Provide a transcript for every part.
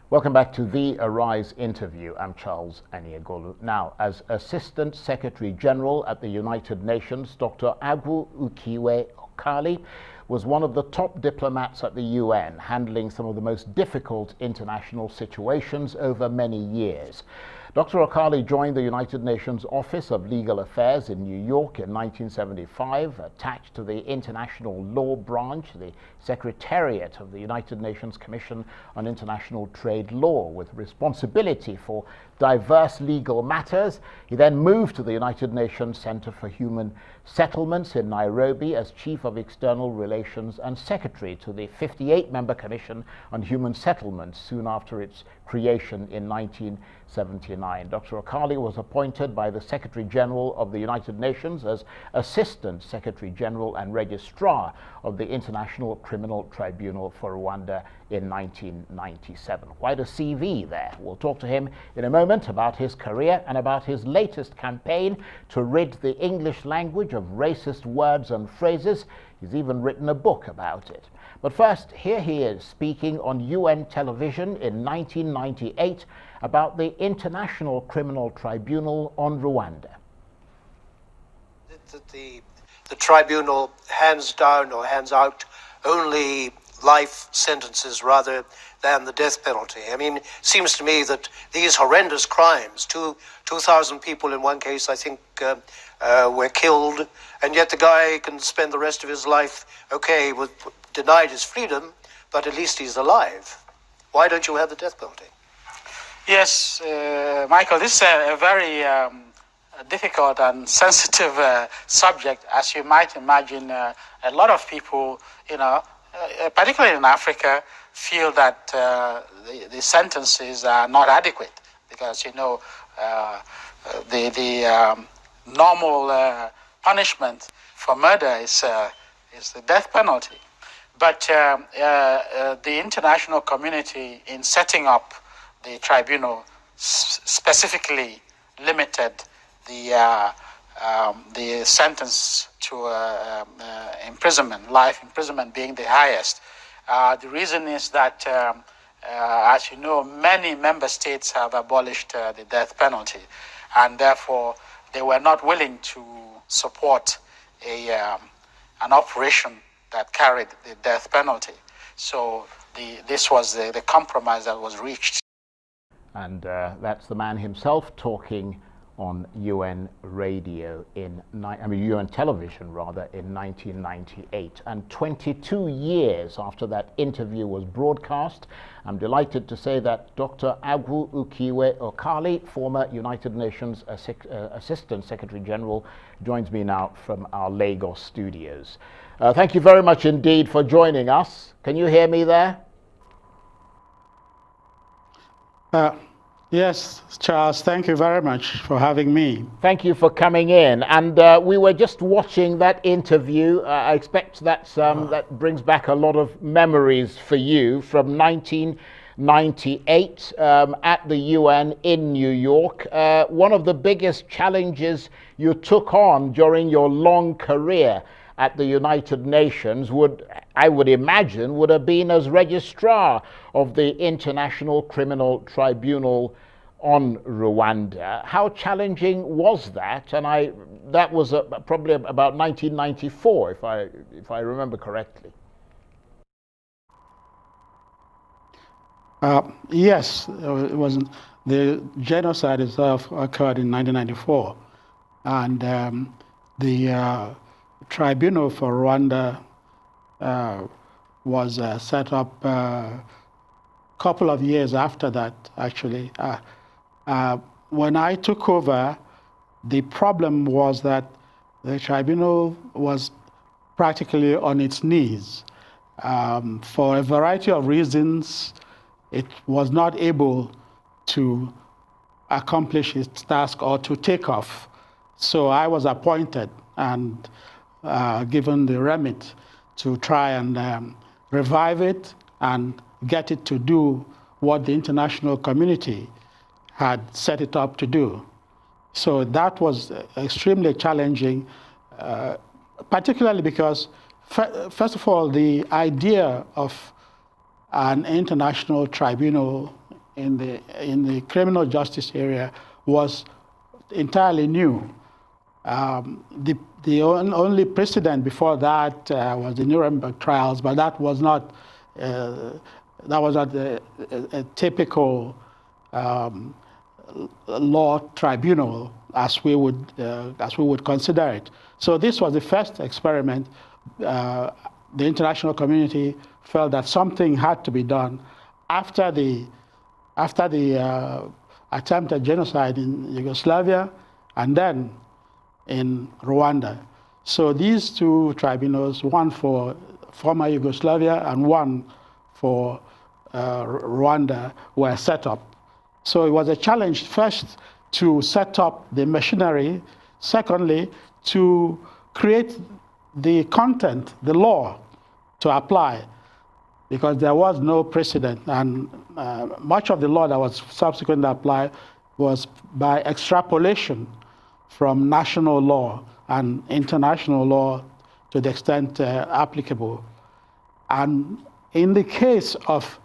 Welcome back to the Arise interview. I'm Charles Aniagolu. Now, as Assistant Secretary General at the United Nations, Dr. Agwu Ukiwe Okali was one of the top diplomats at the UN, handling some of the most difficult international situations over many years. Dr. Okali joined the United Nations Office of Legal Affairs in New York in 1975, attached to the International Law Branch, the Secretariat of the United Nations Commission on International Trade Law, with responsibility for diverse legal matters. He then moved to the United Nations Center for Human Settlements in Nairobi as Chief of External Relations and Secretary to the 58-member Commission on Human Settlements soon after its creation in 1979. Dr. Okali was appointed by the Secretary General of the United Nations as Assistant Secretary General and Registrar of the International Criminal Tribunal for Rwanda in 1997. Quite a CV there. We'll talk to him in a moment about his career and about his latest campaign to rid the English language of racist words and phrases. He's even written a book about it. But first, here he is speaking on UN television in 1998 about the International Criminal Tribunal on Rwanda. The tribunal hands down or hands out only life sentences rather than the death penalty. I mean, it seems to me that these horrendous crimes, 2,000 people in one case, I think, were killed, and yet the guy can spend the rest of his life, okay, denied his freedom, but at least he's alive. Why don't you have the death penalty? Yes, Michael, this is a very difficult and sensitive subject. As you might imagine, a lot of people, particularly in Africa, feel that the sentences are not adequate because, the normal punishment for murder is the death penalty. But the international community, in setting up the tribunal, specifically limited the sentence to imprisonment, life imprisonment being the highest. The reason is that, as you know, many member states have abolished the death penalty, and therefore they were not willing to support an operation that carried the death penalty. So this was the compromise that was reached. And that's the man himself talking on UN radio UN television rather, in 1998. And 22 years after that interview was broadcast, I'm delighted to say that Dr. Agwu Ukiwe Okali, former United Nations Assistant Secretary General, joins me now from our Lagos studios. Thank you very much indeed for joining us. Can you hear me there? Yes, Charles, thank you very much for having me. Thank you for coming in. And we were just watching that interview. I expect that brings back a lot of memories for you from 1998 at the UN in New York. One of the biggest challenges you took on during your long career at the United Nations I would imagine, would have been as registrar of the International Criminal Tribunal on Rwanda. How challenging was that? And that was probably about 1994, if I remember correctly. Yes, it wasn't. The genocide itself occurred in 1994, and the tribunal for Rwanda was set up a couple of years after that, actually. When I took over, the problem was that the tribunal was practically on its knees. For a variety of reasons, it was not able to accomplish its task or to take off. So I was appointed and given the remit to try and revive it and get it to do what the international community had set it up to do. So that was extremely challenging, particularly because first of all, the idea of an international tribunal in the criminal justice area was entirely new. The only precedent before that was the Nuremberg trials, but that was not a typical law tribunal as we would consider it. So this was the first experiment. The international community felt that something had to be done after the attempted genocide in Yugoslavia and then in Rwanda. So these two tribunals, one for former Yugoslavia and one for Rwanda, were set up. So it was a challenge, first, to set up the machinery, secondly, to create the content, the law, to apply, because there was no precedent, and much of the law that was subsequently applied was by extrapolation from national law and international law to the extent applicable. And in the case of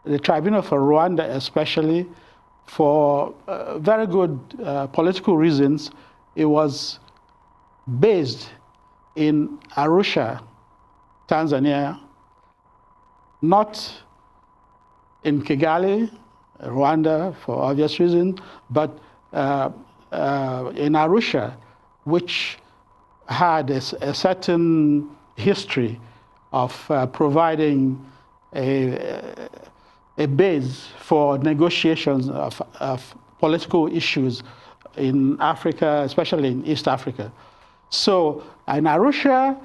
the Tribunal for Rwanda especially, for very good political reasons, it was based in Arusha, Tanzania, not in Kigali, Rwanda, for obvious reasons, but in Arusha, which had a certain history of providing a base for negotiations of political issues in Africa, especially in East Africa. So in Arusha,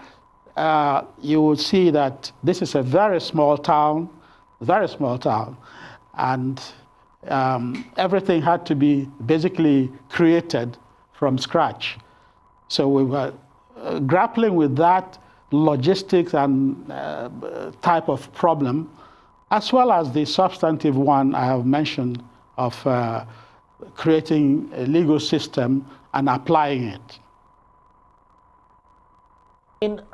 you will see that this is a very small town, and everything had to be basically created from scratch. So we were grappling with that logistics and type of problem, as well as the substantive one I have mentioned of creating a legal system and applying it.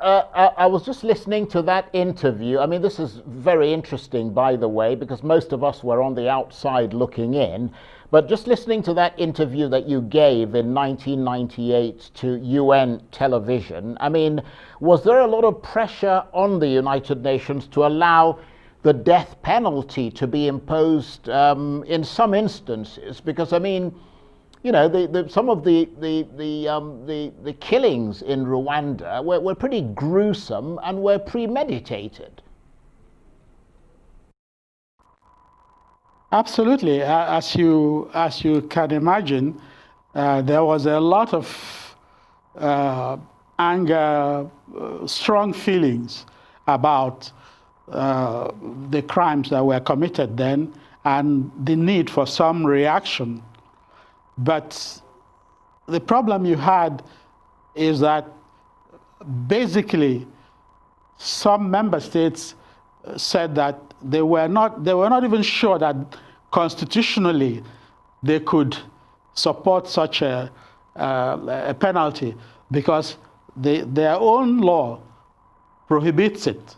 I was just listening to that interview. I mean, this is very interesting, by the way, because most of us were on the outside looking in. But just listening to that interview that you gave in 1998 to UN television, I mean, was there a lot of pressure on the United Nations to allow the death penalty to be imposed in some instances? Because, I mean, you know, some of the killings in Rwanda were pretty gruesome and were premeditated. Absolutely. As you can imagine, there was a lot of anger, strong feelings about the crimes that were committed then and the need for some reaction. But the problem you had is that basically some member states said that they were not even sure that constitutionally they could support such a penalty, because their own law prohibits it.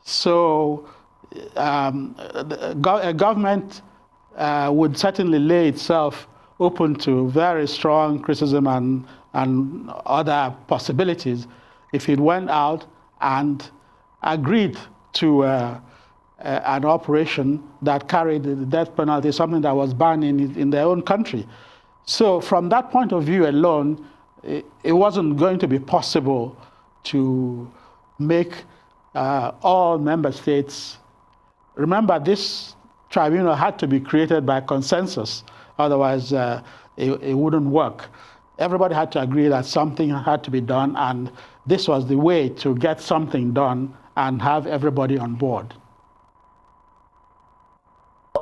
So a government would certainly lay itself open to very strong criticism and other possibilities if it went out and agreed to an operation that carried the death penalty, something that was banned in their own country. So from that point of view alone, it wasn't going to be possible to make all member states. Remember, this tribunal had to be created by consensus. Otherwise, it wouldn't work. Everybody had to agree that something had to be done, and this was the way to get something done and have everybody on board.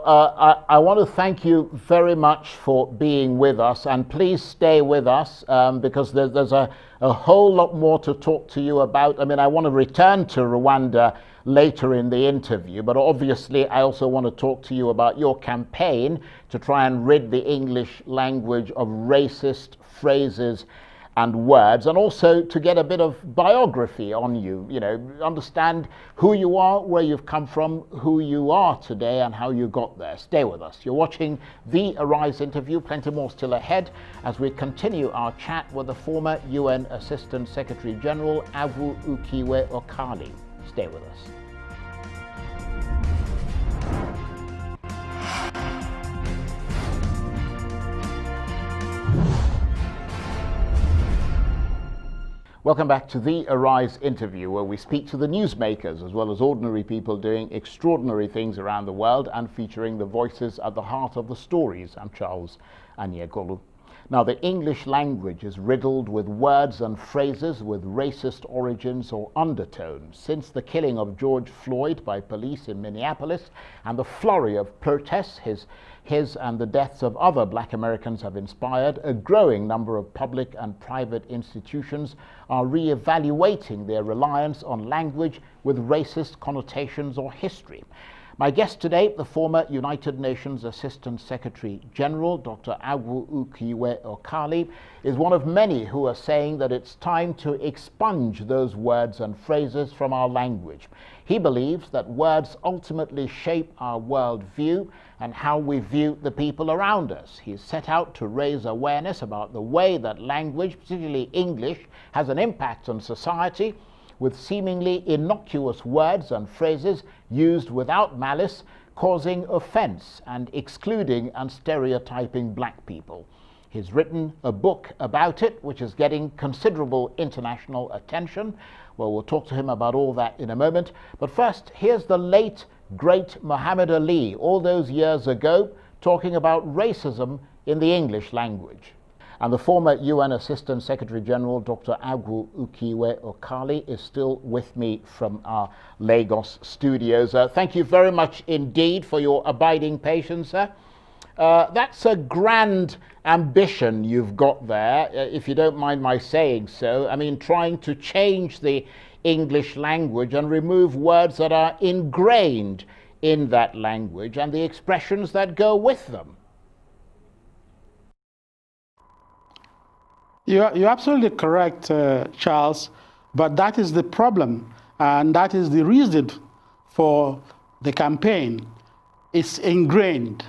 I want to thank you very much for being with us, and please stay with us because there's a whole lot more to talk to you about. I mean, I want to return to Rwanda later in the interview, but obviously I also want to talk to you about your campaign to try and rid the English language of racist phrases and words, and also to get a bit of biography on you, understand who you are, where you've come from, who you are today, and how you got there. Stay with us. You're watching the Arise interview. Plenty more still ahead as we continue our chat with the former UN Assistant Secretary General, Agwu Ukiwe Okali. Stay with us. Welcome back to the Arise interview, where we speak to the newsmakers as well as ordinary people doing extraordinary things around the world and featuring the voices at the heart of the stories. I'm Charles Aniegolu. Now, the English language is riddled with words and phrases with racist origins or undertones. Since the killing of George Floyd by police in Minneapolis and the flurry of protests his and the deaths of other Black Americans have inspired, a growing number of public and private institutions are reevaluating their reliance on language with racist connotations or history. My guest today, the former United Nations Assistant Secretary General, Dr. Agwu Ukiwe Okali, is one of many who are saying that it's time to expunge those words and phrases from our language. He believes that words ultimately shape our worldview and how we view the people around us. He is set out to raise awareness about the way that language, particularly English, has an impact on society, with seemingly innocuous words and phrases used without malice, causing offence and excluding and stereotyping Black people. He's written a book about it, which is getting considerable international attention. Well, we'll talk to him about all that in a moment. But first, here's the late, great Muhammad Ali, all those years ago, talking about racism in the English language. And the former UN Assistant Secretary General, Dr. Agwu Ukiwe Okali, is still with me from our Lagos studios. Thank you very much indeed for your abiding patience, sir. That's a grand ambition you've got there, if you don't mind my saying so. I mean, trying to change the English language and remove words that are ingrained in that language and the expressions that go with them. You're absolutely correct, Charles, but that is the problem, and that is the reason for the campaign. It's ingrained.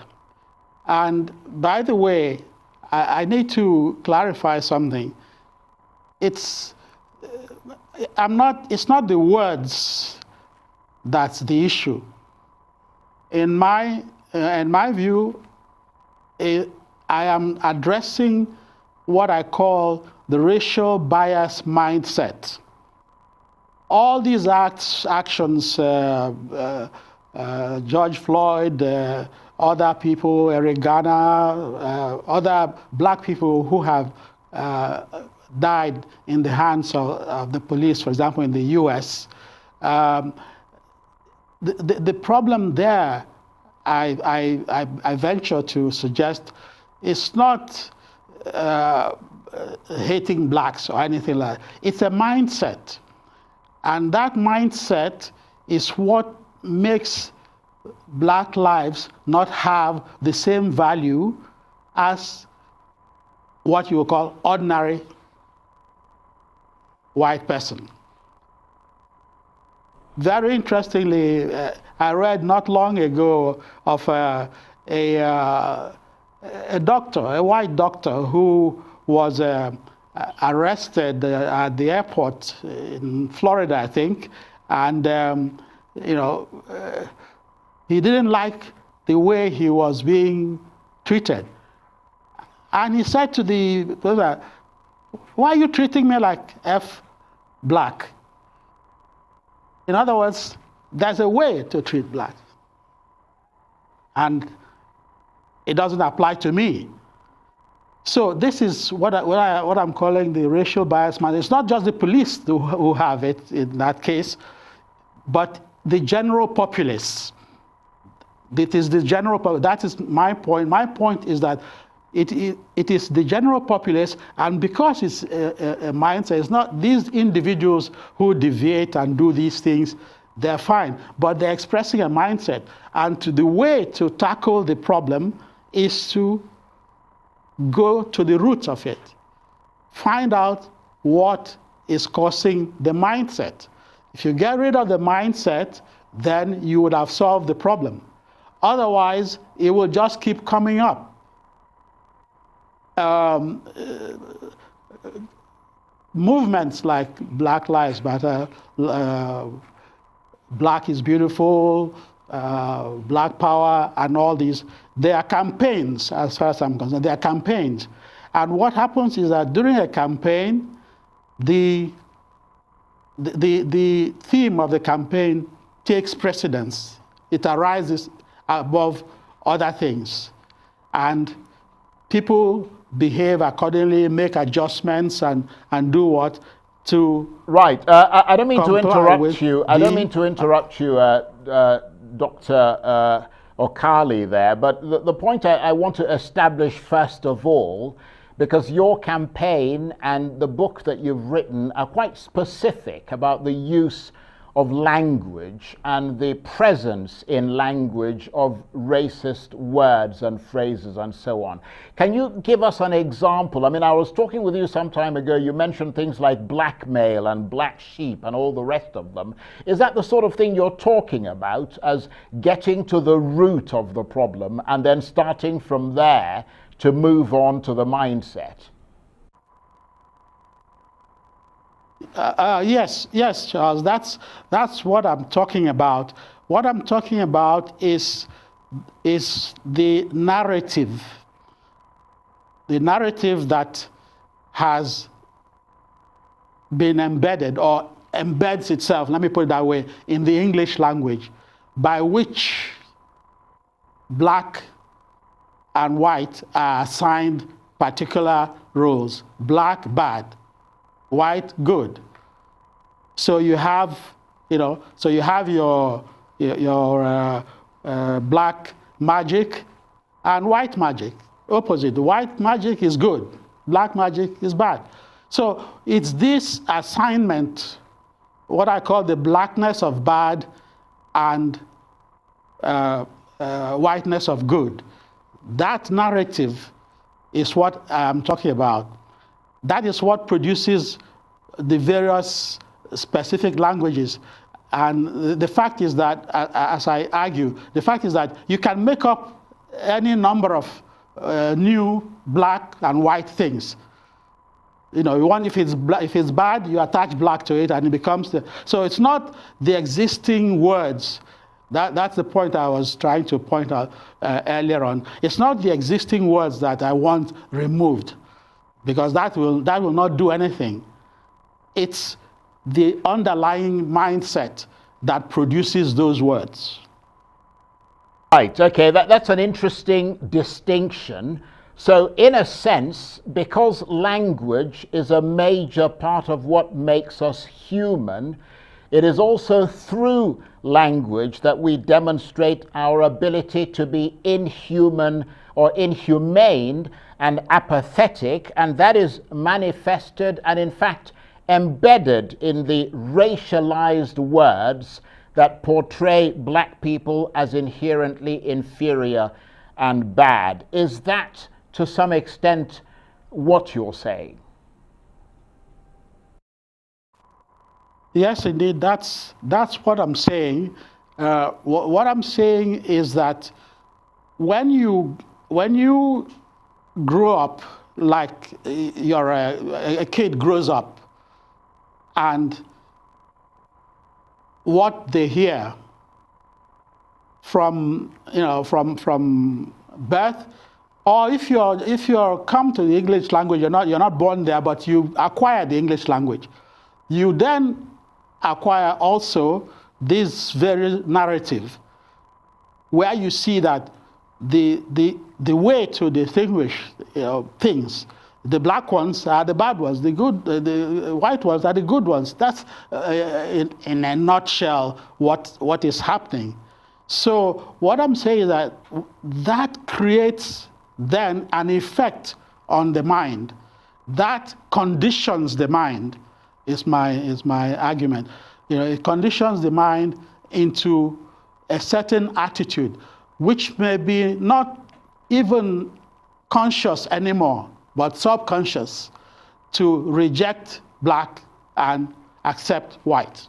And by the way, I need to clarify something. It's not the words that's the issue. In my view, I am addressing what I call the racial bias mindset. All these actions, George Floyd, other people, Eric Garner, other Black people who have died in the hands of the police, for example, in the US. The problem there, I venture to suggest, is not hating Blacks or anything like that. It's a mindset. And that mindset is what makes Black lives not have the same value as what you would call ordinary white person. Very interestingly, I read not long ago of a doctor, a white doctor, who was arrested at the airport in Florida, I think, and he didn't like the way he was being treated. And he said to the person, "Why are you treating me like F Black?" In other words, there's a way to treat Blacks. And it doesn't apply to me. So this is what I'm calling the racial bias mindset. It's not just the police who have it in that case, but the general populace. It is the general populace. That is my point. My point is that it is the general populace, and because it's a mindset, it's not these individuals who deviate and do these things, they're fine, but they're expressing a mindset. And the way to tackle the problem is to go to the roots of it. find out what is causing the mindset. If you get rid of the mindset, then you would have solved the problem. Otherwise, it will just keep coming up. Movements like Black Lives Matter, Black is Beautiful, Black Power, and all these, they are campaigns, as far as I'm concerned. They are campaigns. And what happens is that during a campaign, the theme of the campaign takes precedence. It arises above other things. And people behave accordingly, make adjustments, and do what? To right. I don't mean to interrupt you. I don't mean to interrupt you, Dr. Okali there, but the point I want to establish first of all, because your campaign and the book that you've written are quite specific about the use of language and the presence in language of racist words and phrases and so on. Can you give us an example? I mean, I was talking with you some time ago, you mentioned things like blackmail and black sheep and all the rest of them. Is that the sort of thing you're talking about as getting to the root of the problem and then starting from there to move on to the mindset? Yes, Charles. That's what I'm talking about. What I'm talking about is the narrative that has been embedded or embeds itself, let me put it that way, in the English language, by which black and white are assigned particular roles. Black, bad. White, good. So you have, your black magic and white magic. Opposite. White magic is good. Black magic is bad. So it's this assignment, what I call the blackness of bad and whiteness of good. That narrative is what I'm talking about. That is what produces the various specific languages. And the fact is that, as I argue, the fact is that you can make up any number of new black and white things. If it's bad, you attach black to it and it becomes so it's not the existing words. That's the point I was trying to point out earlier on. It's not the existing words that I want removed, because that will not do anything. It's the underlying mindset that produces those words. Right, okay, that's an interesting distinction. So in a sense, because language is a major part of what makes us human, it is also through language that we demonstrate our ability to be inhuman or inhumane and apathetic, and that is manifested and in fact embedded in the racialized words that portray black people as inherently inferior and bad. Is that to some extent what you're saying? Yes, indeed, that's what I'm saying. What I'm saying is that when you grow up like you're a kid grows up, and what they hear from birth, or if you're come to the English language, you're not born there, but you acquire the English language, you then acquire also this very narrative where you see that the way to distinguish things, the black ones are the bad ones, the white ones are the good ones. That's in a nutshell what is happening. So what I'm saying is that creates then an effect on the mind, that conditions the mind. Is my argument. It conditions the mind into a certain attitude, which may be not even conscious anymore, but subconscious, to reject black and accept white.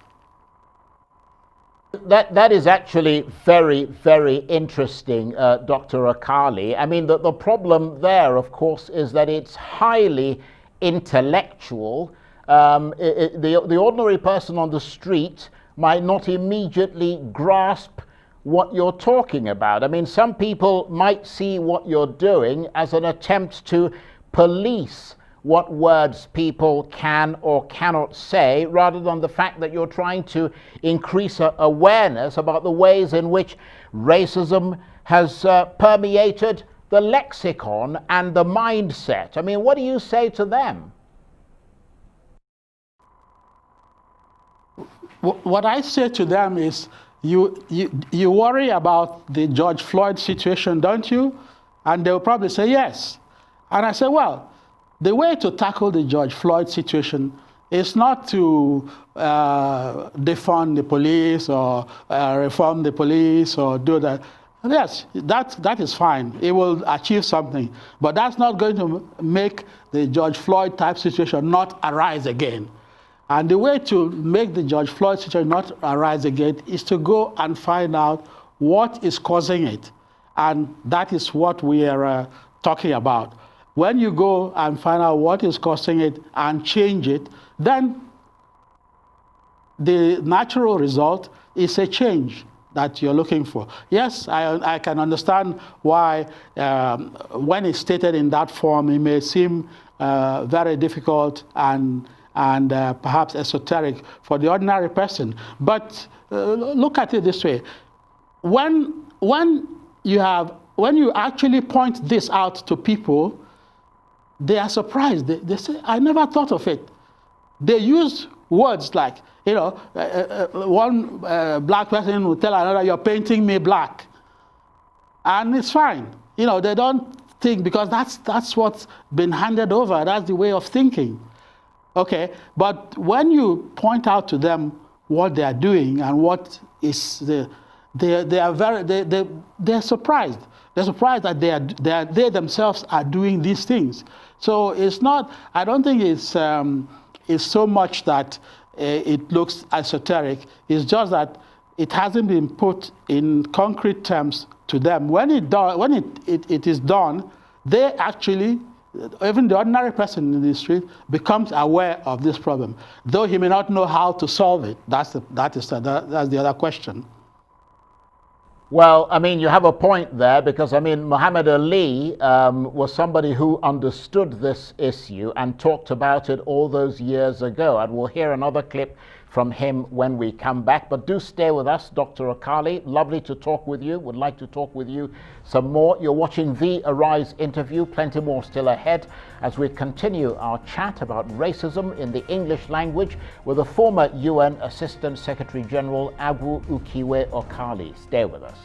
That is actually very, very interesting, Dr. Okali. I mean, the problem there, of course, is that it's highly intellectual. The ordinary person on the street might not immediately grasp what you're talking about. I mean, some people might see what you're doing as an attempt to police what words people can or cannot say, rather than the fact that you're trying to increase awareness about the ways in which racism has permeated the lexicon and the mindset. I mean, what do you say to them? What I say to them is, you worry about the George Floyd situation, don't you? And they'll probably say yes. And I say, well, the way to tackle the George Floyd situation is not to defund the police or reform the police or do that. Yes, that is fine. It will achieve something. But that's not going to make the George Floyd type situation not arise again. And the way to make the George Floyd situation not arise again is to go and find out what is causing it. And that is what we are talking about. When you go and find out what is causing it and change it, then the natural result is a change that you're looking for. Yes, I can understand why when it's stated in that form, it may seem very difficult and perhaps esoteric for the ordinary person. But look at it this way. When you actually point this out to people, they are surprised. They say, I never thought of it. They use words like, one black person will tell another, you're painting me black. And it's fine. They don't think, because that's what's been handed over. That's the way of thinking. Okay, but when you point out to them what they are doing and what is they're surprised. They're surprised that they themselves are doing these things. So it's not. I don't think it's so much that it looks esoteric. It's just that it hasn't been put in concrete terms to them. When it is done, they actually, even the ordinary person in the street, becomes aware of this problem, though he may not know how to solve it. That's the other question. Well, I mean, you have a point there, because, I mean, Muhammad Ali was somebody who understood this issue and talked about it all those years ago. And we'll hear another clip from him when we come back. But do stay with us, Dr. Okali. Lovely to talk with you. Would like to talk with you some more. You're watching the Arise interview. Plenty more still ahead as we continue our chat about racism in the English language with the former UN Assistant Secretary General Agwu Ukiwe Okali. Stay with us.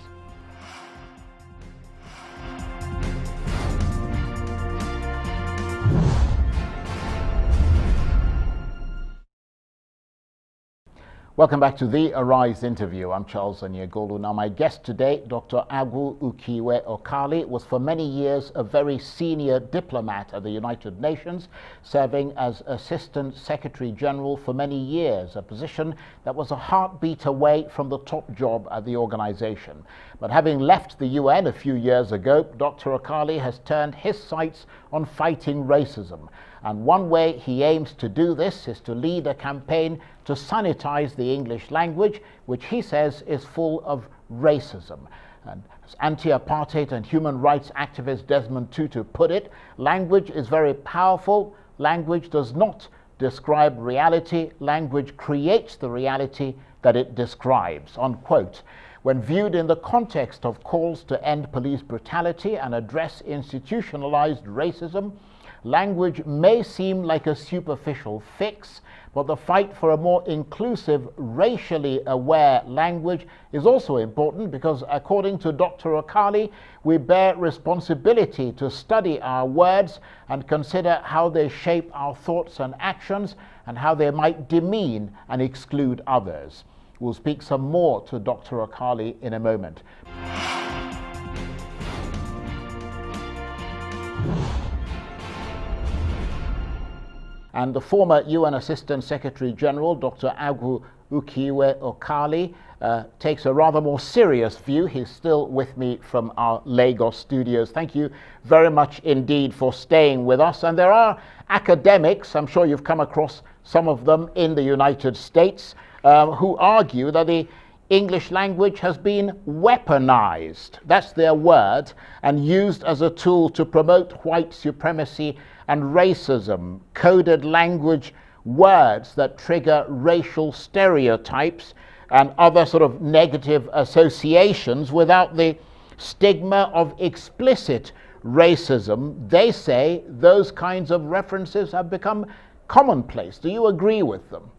Welcome back to the Arise interview. I'm Charles Aniagolu. Now, my guest today, Dr. Agwu Ukiwe Okali, was for many years a very senior diplomat at the United Nations, serving as Assistant Secretary General for many years, a position that was a heartbeat away from the top job at the organization. But having left the UN a few years ago, Dr. Okali has turned his sights on fighting racism. And one way he aims to do this is to lead a campaign to sanitize the English language, which he says is full of racism. And as anti-apartheid and human rights activist Desmond Tutu put it, language is very powerful. Language does not describe reality. Language creates the reality that it describes, unquote. When viewed in the context of calls to end police brutality and address institutionalized racism, language may seem like a superficial fix, but the fight for a more inclusive, racially aware language is also important, because according to Dr. Okali, we bear responsibility to study our words and consider how they shape our thoughts and actions and how they might demean and exclude others. We'll speak some more to Dr. Okali in a moment. and the former UN Assistant Secretary General, Dr. Agwu Ukiwe Okali, takes a rather more serious view. He's still with me from our Lagos studios. Thank you very much indeed for staying with us. And there are academics, I'm sure you've come across some of them in the United States, who argue that the English language has been weaponized, that's their word, and used as a tool to promote white supremacy and racism. Coded language words that trigger racial stereotypes and other sort of negative associations without the stigma of explicit racism. They say those kinds of references have become commonplace. Do you agree with them?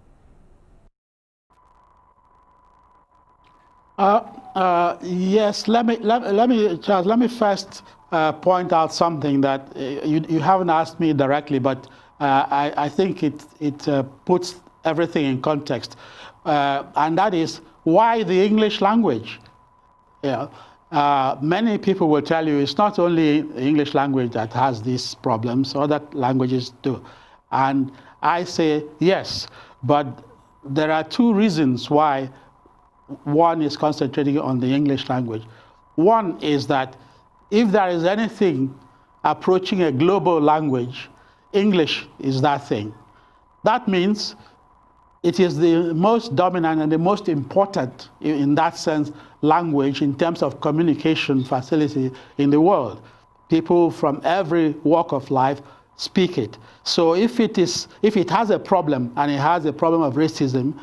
Yes. Let me, Charles. Let me first point out something that you haven't asked me directly, but I think it puts everything in context, and that is why the English language. Many people will tell you it's not only the English language that has these problems; other languages do, and I say yes, but there are two reasons why one is concentrating on the English language. One is that if there is anything approaching a global language, English is that thing. That means it is the most dominant and the most important, in that sense, language in terms of communication facility in the world. People from every walk of life speak it. So if it has a problem, and it has a problem of racism,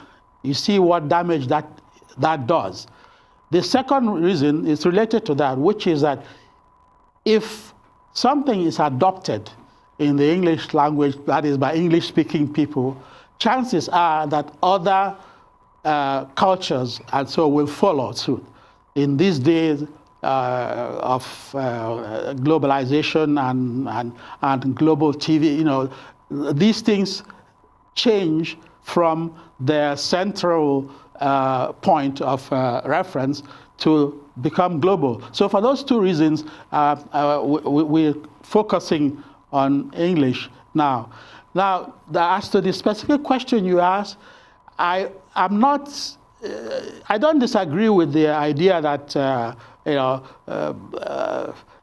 you see what damage that does. The second reason is related to that, which is that if something is adopted in the English language, that is by English-speaking people, chances are that other cultures and so will follow suit. In these days of globalization and global TV, these things change from their central point of reference to become global. So for those two reasons, we're focusing on English now. Now, as to the specific question you asked, I don't disagree with the idea that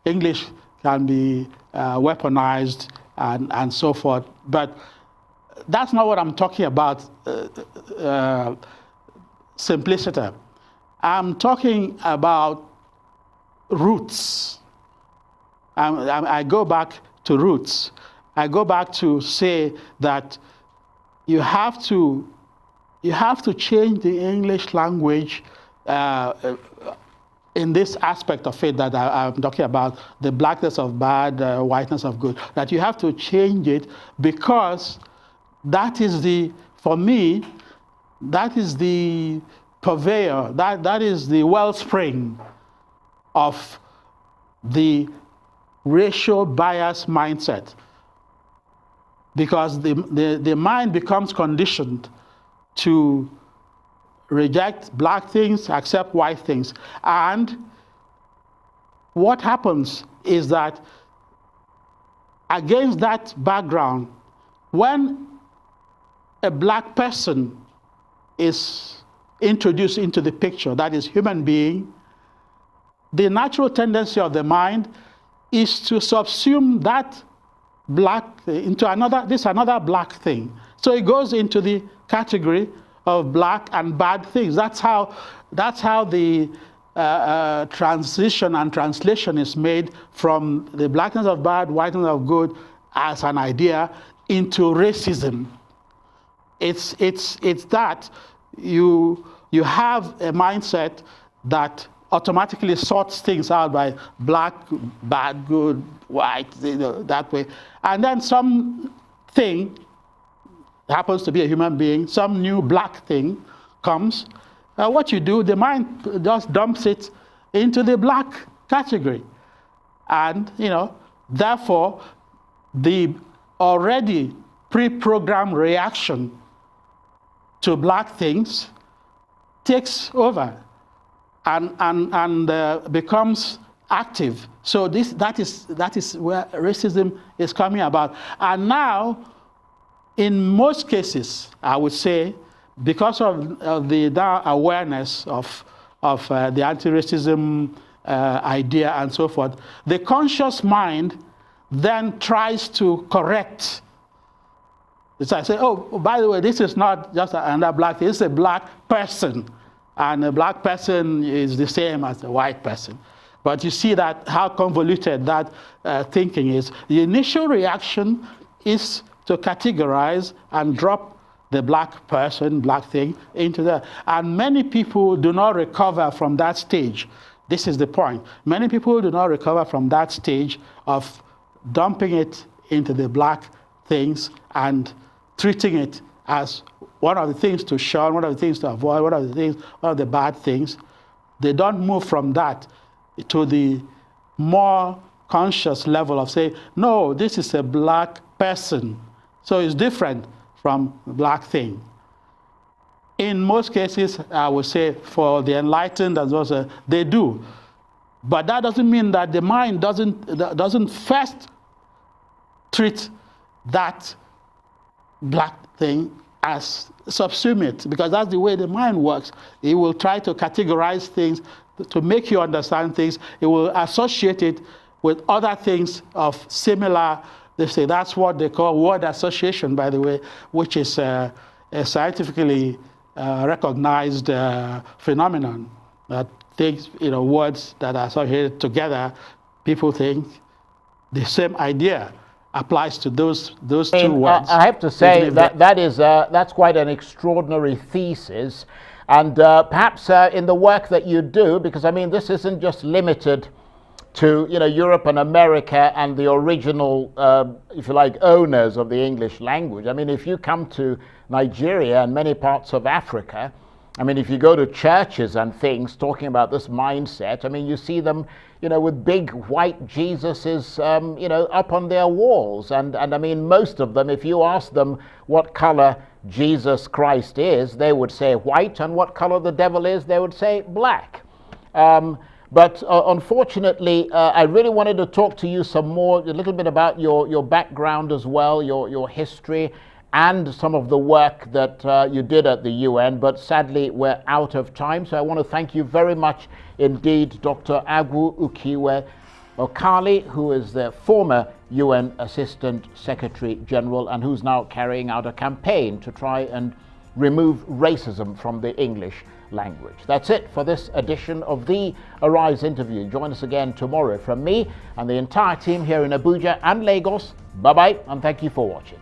English can be weaponized and so forth, but that's not what I'm talking about. Simplicity. I'm talking about roots. I go back to roots. I go back to say that you have to change the English language in this aspect of it that I'm talking about, the blackness of bad, whiteness of good, that you have to change it because that is for me, that is the purveyor, that is the wellspring of the racial bias mindset. Because the mind becomes conditioned to reject black things, accept white things. And what happens is that against that background, when a black person is introduced into the picture, that is human being, the natural tendency of the mind is to subsume that black into another black thing. So it goes into the category of black and bad things. That's how the transition and translation is made from the blackness of bad, whiteness of good as an idea into racism. It's that you have a mindset that automatically sorts things out by black, bad, good, white, that way. And then something happens to be a human being, some new black thing comes. What you do, the mind just dumps it into the black category. And, therefore, the already pre-programmed reaction to black things takes over and becomes active. So that is where racism is coming about. And now In most cases, I would say, because of the awareness of the anti-racism idea and so forth, the conscious mind then tries to correct. So I say, oh, by the way, this is not just another black thing, it's a black person. And a black person is the same as a white person. But you see that how convoluted that thinking is. The initial reaction is to categorize and drop the black person, black thing, into that. And many people do not recover from that stage. This is the point. Many people do not recover from that stage of dumping it into the black things and treating it as one of the things to shun, one of the things to avoid, one of the bad things. They don't move from that to the more conscious level of saying, no, this is a black person. So it's different from the black thing. In most cases, I would say for the enlightened as well, they do. But that doesn't mean that the mind doesn't first treat that black thing as subsumed, because that's the way the mind works. It will try to categorize things to make you understand things. It will associate it with other things of similar. They say that's what they call word association, by the way, which is a scientifically recognized phenomenon. That things, words that are associated together, people think the same idea applies to those two words. I have to say that's quite an extraordinary thesis, and perhaps in the work that you do, because I mean this isn't just limited to Europe and America and the original, if you like, owners of the English language. I mean, if you come to Nigeria and many parts of Africa, I mean, if you go to churches and things talking about this mindset, I mean, you see them, with big white Jesuses, up on their walls. And I mean, most of them, if you ask them what color Jesus Christ is, they would say white, and what color the devil is, they would say black. But unfortunately, I really wanted to talk to you a little bit about your background as well, your history, and some of the work that you did at the UN, but sadly we're out of time. So I want to thank you very much indeed, Dr. Agwu Ukiwe Okali, who is the former UN Assistant Secretary General and who's now carrying out a campaign to try and remove racism from the English language. That's it for this edition of the Arise interview. Join us again tomorrow from me and the entire team here in Abuja and Lagos. Bye-bye, and thank you for watching.